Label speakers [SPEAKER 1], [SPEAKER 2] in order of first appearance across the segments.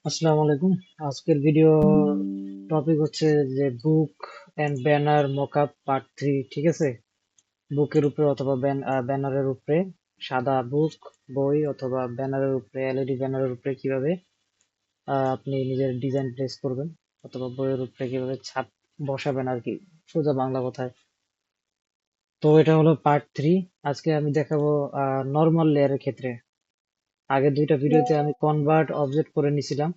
[SPEAKER 1] আসসালামু আলাইকুম। আজকের ভিডিও টপিক হচ্ছে যে বুক এন্ড ব্যানার মকআপ পার্ট 3। ঠিক আছে, বুকের উপরে অথবা ব্যানারের উপরে, সাদা বুক বই অথবা ব্যানারের উপরে, এলইডি ব্যানারের উপরে কিভাবে আপনি নিজের ডিজাইন প্লেস করবেন, অথবা বইয়ের উপরে কিভাবে ছাপ বসাবেন আর কি, সোজা বাংলা কথায়। তো এটা হলো পার্ট 3। আজকে আমি দেখাবো নর্মাল লেয়ারের ক্ষেত্রে। আগের দুইটা ভিডিওতে আমি কনভার্ট অবজেক্ট করে নিছিলাম।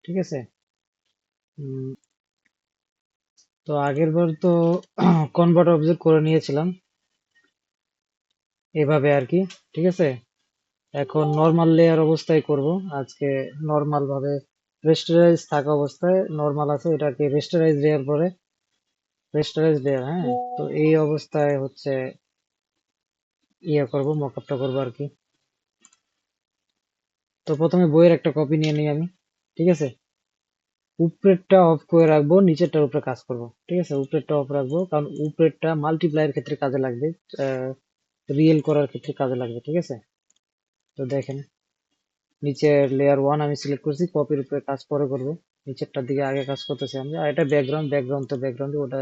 [SPEAKER 1] ঠিক আছে। উম, তো আগের বার তো কনভার্ট অবজেক্ট করে নিয়েছিলাম এভাবে আর কি। ঠিক আছে, এখন নর্মাল লেয়ার অবস্থায় করব আজকে। নর্মাল ভাবে রেস্টারাইজ থাকা অবস্থায় নর্মাল আছে, এটাকে রেস্টারাইজ লেয়ার পরে, রেস্টারাইজ লেয়ার। হ্যাঁ, তো এই অবস্থায় হচ্ছে করব, মকআপটা করবো আর কি। তো প্রথমে বইয়ের একটা কপি নিয়ে নিই আমি। ঠিক আছে, উপরেরটা অফ করে রাখবো, নিচেরটার উপরে কাজ করব। ঠিক আছে, উপরেরটা অফ রাখবো কারণ উপরেরটা মাল্টিপ্লাইয়ের ক্ষেত্রে কাজে লাগবে, রিয়েল করার ক্ষেত্রে কাজে লাগবে। ঠিক আছে, তো দেখেন, নিচের লেয়ার 1 আমি সিলেক্ট করছি, কপির উপরে কাজ পরে করব, নিচেরটার দিকে আগে কাজ করতেছি আমি। আর এটা ব্যাকগ্রাউন্ড, তো ব্যাকগ্রাউন্ড ওটা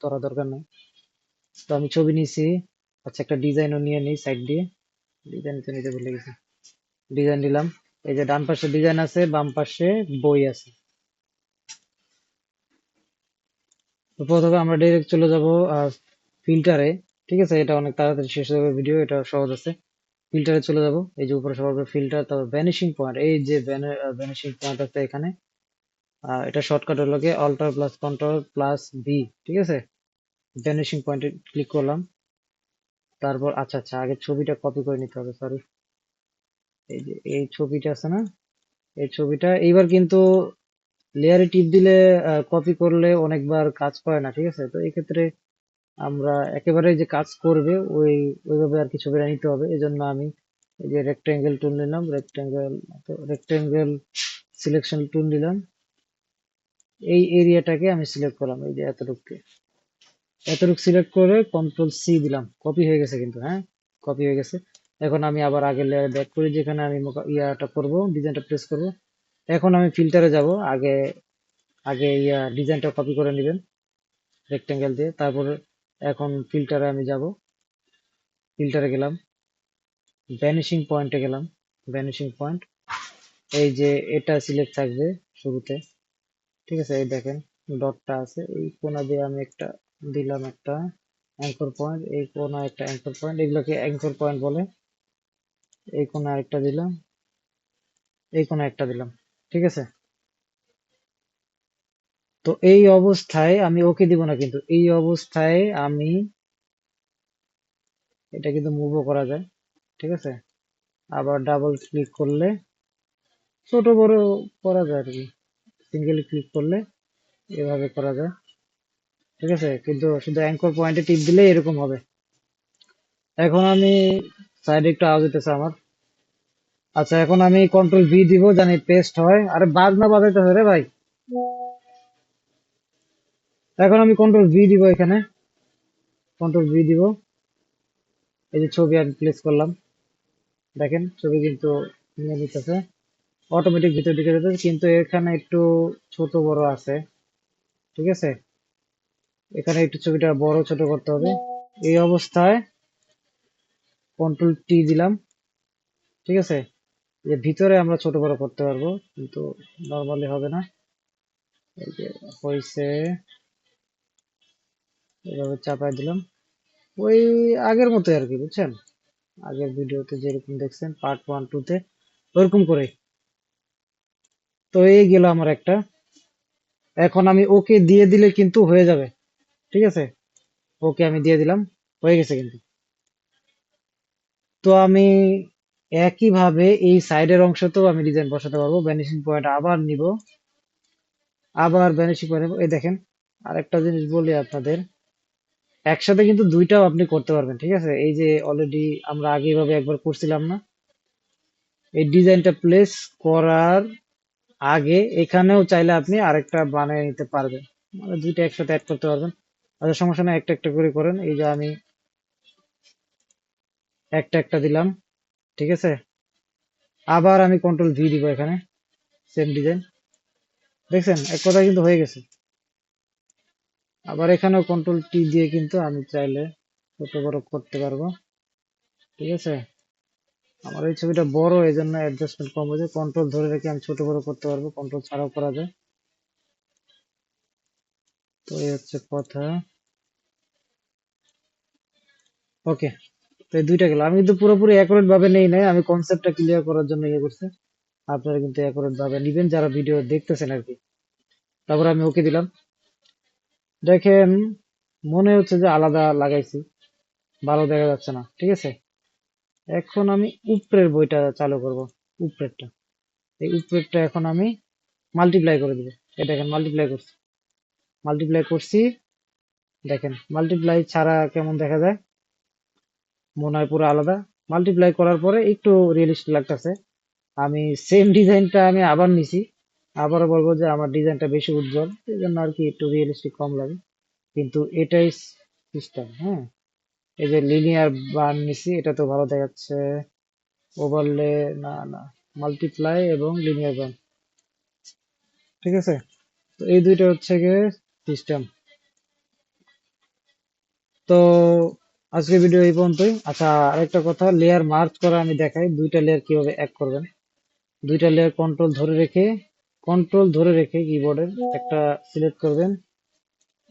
[SPEAKER 1] ধরা দরকার নেই। তো আমি ছবি নিছি। আচ্ছা, একটা ডিজাইনও নিয়ে নিই সাইড দিয়ে। ডিজাইন তো নিতে ভুলে গেছি। ডিজাইন দিলাম। এই যে ডান পাশে ডিজাইন আছে, বাম পাশে বই আছে। তো প্রথমে আমরা ডাইরেক্ট চলে যাব ফিল্টারে। ঠিক আছে, এটা অনেক তাড়াতাড়ি শেষ হয়ে যাবে ভিডিও, এটা সহজ আছে। ফিল্টারে চলে যাব, এই যে উপরে সবার উপরে ফিল্টার, তারপর ভ্যানিশিং পয়েন্ট, এই যে ভ্যানিশিং পয়েন্ট আছে এখানে। এটা শর্টকাট হলো গিয়ে alter plus control plus V. ঠিক আছে, ভ্যানিশিং পয়েন্টে ক্লিক করলাম। তারপর আচ্ছা আচ্ছা, আগে ছবিটা কপি করে নিতে হবে, সরি। এই যে এই ছবিটা আছে না, এই ছবিটা এইবার কিন্তু লেয়ারে টিপ দিলে, কপি করলে অনেকবার কাজ করে না। ঠিক আছে, তো এই ক্ষেত্রে আমরা একেবারে যে কাজ করবে ওইভাবে আর কি ছবিটা নিতে হবে। এই জন্য আমি এই যে রেক্টেঙ্গেল টুল নিলাম, রেক্টেঙ্গেল সিলেকশন টুল নিলাম। এই এরিয়াটাকে আমি সিলেক্ট করলাম, এই যে এতটুকু সিলেক্ট করে কন্ট্রোল C দিলাম, কপি হয়ে গেছে কিন্তু। হ্যাঁ, কপি হয়ে গেছে। এখন আমি আবার আগের লেয়ারে ব্যাক করি, যেখানে আমি ইয়াটা করব, ডিজাইনটা প্লেস করব। এখন আমি ফিল্টারে যাব। আগে আগে ডিজাইনটা কপি করে নেবেন রেক্টেঙ্গেল দিয়ে। তারপরে এখন ফিল্টারে আমি যাব, ফিল্টারে গেলাম, ভ্যানিশিং পয়েন্টে গেলাম। ভ্যানিশিং পয়েন্ট, এই যে এটা সিলেক্ট থাকবে শুরুতে। ঠিক আছে, এই দেখেন ডটটা আছে, এই কোণা দিয়ে আমি একটা দিলাম, একটা অ্যাঙ্কর পয়েন্ট, এই কোণা একটা অ্যাঙ্কর পয়েন্ট, এগুলোকে অ্যাঙ্কর পয়েন্ট বলে। এই কোণা আরেকটা দিলাম, এই কোণা একটা দিলাম। ঠিক আছে, তো এই অবস্থায় আমি ওকে দিব না, কিন্তু এই অবস্থায় আমি এটা কিন্তু মুভও করা যায়। ঠিক আছে, আবার ডাবল ক্লিক করলে ছোট বড় করা যায় আর কি, সিঙ্গেল ক্লিক করলে এভাবে করা যায়। ঠিক আছে, কিন্তু শুধু অ্যাঙ্কর পয়েন্টে টিপ দিলে এরকম হবে। এখন আমি সাইডে একটু আওয়াজ হইতেছে আমার। আচ্ছা, এখন আমি কন্ট্রোল V দিব, জানি পেস্ট হয়। আরে বাজনা বাজাইতেছে রে ভাই। এখন আমি কন্ট্রোল V দিব, এখানে কন্ট্রোল V দিব। এই যে ছবি আমি প্লেস করলাম, দেখেন ছবি কিন্তু নিয়ে নিতেছে, অটোমেটিক ভিতর দিকে যেতেছে, কিন্তু এখানে একটু ছোট বড় আছে। ঠিক আছে, এখানে একটু ছবিটা বড় ছোট করতে হবে। এই অবস্থায় কন্ট্রোল T দিলাম। ঠিক আছে, যে ভিতরে আমরা ছোট বড় করতে পারবো, কিন্তু নর্মালি হবে না। এই যে হয়েছে, এভাবে চাপাই দিলাম, ওই আগের মতো আর কি, বুঝছেন? আগের ভিডিওতে যেরকম দেখছেন পার্ট 1 2 তে, ওরকম করে। তো এই গেল আমার একটা। এখন আমি ওকে দিয়ে দিলে কিন্তু হয়ে যাবে। ঠিক আছে, ওকে আমি দিয়ে দিলাম, হয়ে গেছে কিন্তু। তো আমি একইভাবে এই সাইডের অংশতেও আমি ডিজাইন বসাতে পারবো। ভ্যানিশিং পয়েন্ট আবার নিব, আবার ভ্যানিশিং পয়েন্ট, এই দেখেন। আরেকটা জিনিস বলি আপনাদের, একসাথে কিন্তু দুইটাও আপনি করতে পারবেন। ঠিক আছে, এই যে অলরেডি আমরা আগে এভাবে একবার করছিলাম না, এই ডিজাইনটা প্লেস করার আগে এখানেও চাইলে আপনি আরেকটা বানিয়ে নিতে পারবেন, মানে দুইটা একসাথে অ্যাড করতে পারবেন। আচ্ছা, সমস্যা নেই, একটা একটা করে করেন। এই যে আমি একটা একটা দিলাম। ঠিক আছে, আবার আমি কন্ট্রোল V দিব এখানে। সেম ডিজাইন, দেখছেন এক কথা কিন্তু হয়ে গেছে। আবার এখানেও কন্ট্রোল টি দিয়ে কিন্তু আমি চাইলে ছোট বড় করতে পারবো, ঠিক আছে। আমার এই ছবিটা বড়, এই জন্য অ্যাডজাস্টমেন্ট কম হয়েছে, কন্ট্রোল ধরে রেখে আমি ছোট বড় করতে পারবো, কন্ট্রোল ছাড়াও করা যায়। তো এই হচ্ছে কথা। ওকে, তো এই দুইটা গেল। আমি কিন্তু পুরোপুরি অ্যাকুরেট ভাবে নেই নাই, আমি কনসেপ্টটা ক্লিয়ার করার জন্য ইয়ে করছি। আপনারা কিন্তু অ্যাকুরেট ভাবে নিবেন যারা ভিডিও দেখতেছেন আর কি। তারপর আমি ওকে দিলাম। দেখেন মনে হচ্ছে যে আলাদা লাগাইছি, ভালো দেখা যাচ্ছে না, ঠিক আছে। এখন আমি উপরের বইটা চালু করব, উপরেরটা। এই উপরেরটা এখন আমি মাল্টিপ্লাই করে দিব। এই দেখেন মাল্টিপ্লাই করছি, মাল্টিপ্লাই করছি। দেখেন মাল্টিপ্লাই ছাড়া কেমন দেখা যায়, মনে হয় পুরো আলাদা। মাল্টিপ্লাই করার পরে একটু রিয়েলিস্টিক লাগতেছে। আমি সেম ডিজাইনটা আমি আবার নিছি, আবারও বলবো যে আমার ডিজাইনটা বেশি উজ্জ্বল, এই জন্য আর কি একটু রিয়েলিস্টিক কম লাগে। কিন্তু এটাই সিস্টেম, হ্যাঁ। এই যে লিনিয়ার বান নিছি, এটা তো ভালো দেখাচ্ছে। ওভারলে, না না, মাল্টিপ্লাই এবং লিনিয়ার বান, ঠিক আছে। তো এই দুইটা হচ্ছে গিয়ে সিস্টেম। তো আজকে ভিডিও এই পর্যন্তই। আচ্ছা, আরেকটা কথা, লেয়ার মার্জ করা আমি দেখাই, দুইটা লেয়ার কিভাবে এক করবেন। দুইটা লেয়ার কন্ট্রোল ধরে রেখে কিবোর্ডের একটা সিলেক্ট করবেন,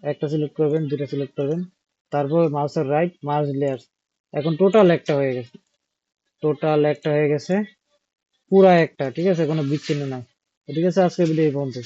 [SPEAKER 1] একটা সিলেক্ট করবেন, দুইটা সিলেক্ট করবেন, তারপর মাউসের রাইট মার্জ লেয়ার। এখন টোটাল একটা হয়ে গেছে, টোটাল একটা হয়ে গেছে, পুরা একটা, ঠিক আছে, কোনো বিচ্ছিন্ন নাই। তো ঠিক আছে, আজকে ভিডিও এই পর্যন্ত।